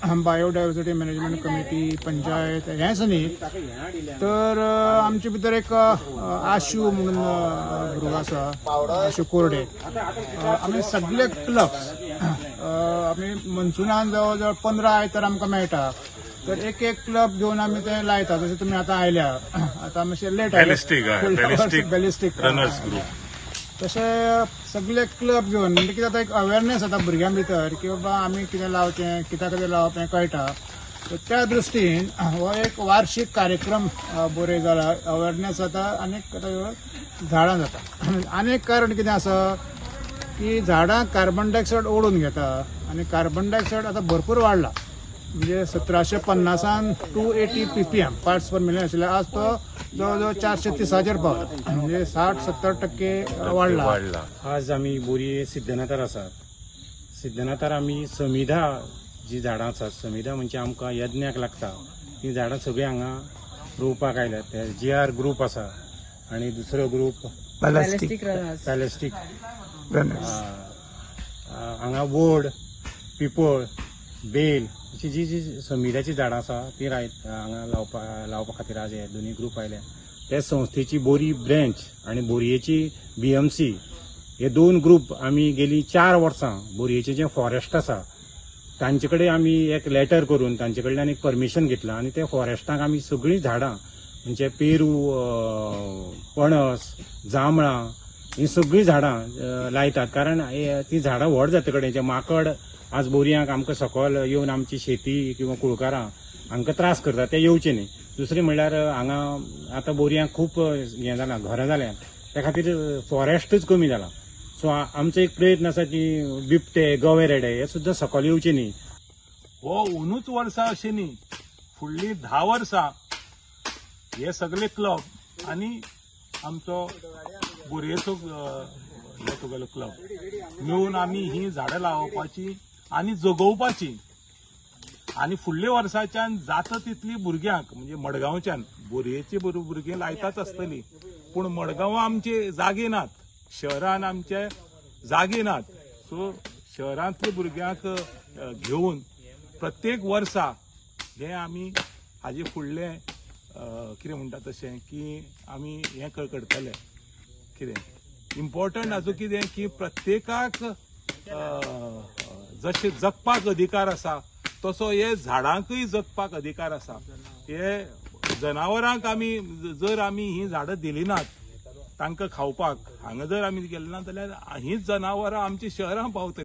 Biodiversity management committee panchayat हेच न्ही तर आमचे भितर एक आशू म्हणून ग्रुप आसा आशू कोरडे आमी सगळे क्लब्स आमी मनसुनान जवळ जवळ 15 आयतार आमकां मेळटा तर एक क्लब घेवन आमी ते लायता जशें तुमी आतां आयल्या आतां मातशें लेट बॅलिस्टीक रनर्स ग्रुप तशे सगळे क्लब घेवन म्हणजे कितें आतां एक अवेरनेस जाता भुरग्यां भितर की बाबा आमी कितें लावचें कित्या खातीर लावप हें कळटा तर त्या दृश्टीन हो एक वार्षिक कार्यक्रम बरे जाला अवेरनेस जाता आनी झाडां जाता आनी एक कारण कितें आसा की झाडां कार्बन डायऑक्सायड ओढून घेता आनी कार्बन डायऑक्सायड आतां भरपूर वाडला म्हणजे 1750 280 ppm पार्ट्स पर मिलियन आशिल्ले आज तो जवळजवळ 430,000 पावला म्हणजे 60-70% वाडला। आज आमी बोरये सिद्धनाथार आसात। सिद्धनाथार आमी समिधा जी झाडां आसात समिधा म्हणजे आमकां यज्ञाक लागता ती झाडां सगळीं हांगा रोवपाक आयल्यात। GR ग्रुप आसा आनी दुसरो ग्रुप पॅलेस्टीक हांगा वड पिपळ बेल अशी जी समिधाची झाडां आसा ती हांगा लावपा खातीर आज हे दोन्ही ग्रुप आयल्या। ते संस्थेची बोरी ब्रँच आनी बोरयेची BMC हे दोन ग्रुप आमी गेली 4 वर्सां बोरयेचें जें फॉरेस्ट आसा तांचे कडेन आमी एक लेटर करून तांचे कडल्यान एक परमिशन घेतलां आनी त्या फॉरेस्टाक आमी सगळीं झाडां म्हणजे पेरू पणस जांबळां ही सगळीं झाडां लायतात कारण ती झाडां व्हड जाता कडेन जे माकड आज बोरयांक आमकां सकयल येवन आमची शेती किंवा कुळकारां हांकां त्रास करता ते येवचे न्ही। दुसरें म्हणल्यार हांगा आतां बोरयांक खूब हें जालां घरां जाल्यात त्या खातीर फॉरेस्टूच कमी जाला सो आमचो एक प्रयत्न आसा की बिबटे गवेरेडे हे सुद्दां सकयल येवचे न्ही। हो उनूच वर्सां अशें न्ही फुडलीं 10 वर्सां हे सगळे क्लब आनी आमचो बोरयेचो तुगेलो क्लब मेळून आमी ही झाडां लावपाची आनी जगोवपाची आनी फुडल्या वर्साच्यान जाता तितली भुरग्यांक म्हणजे मडगांवच्यान बोरयेची भुरगीं लायताच आसतलीं पूण मडगांवां आमचे जागे नात शहरान आमचे जागे नात सो शहरांतल्या भुरग्यांक घेवन प्रत्येक वर्सा हे आमी हाजे फुडलें कितें म्हणटा तशें की आमी हें करतले कितें इम्पॉर्टंट हाजो कितें की प्रत्येकाक जशें जगपाक अधिकार आसा तसो हे झाडांकय जगपाक अधिकार आसा। हे जनावरांक आमी जर आमी ही झाडां दिली नात तांकां खावपाक हांगा जर आमी गेले ना जाल्यार हीच जनावरां आमच्या शहरांत पावतलीं।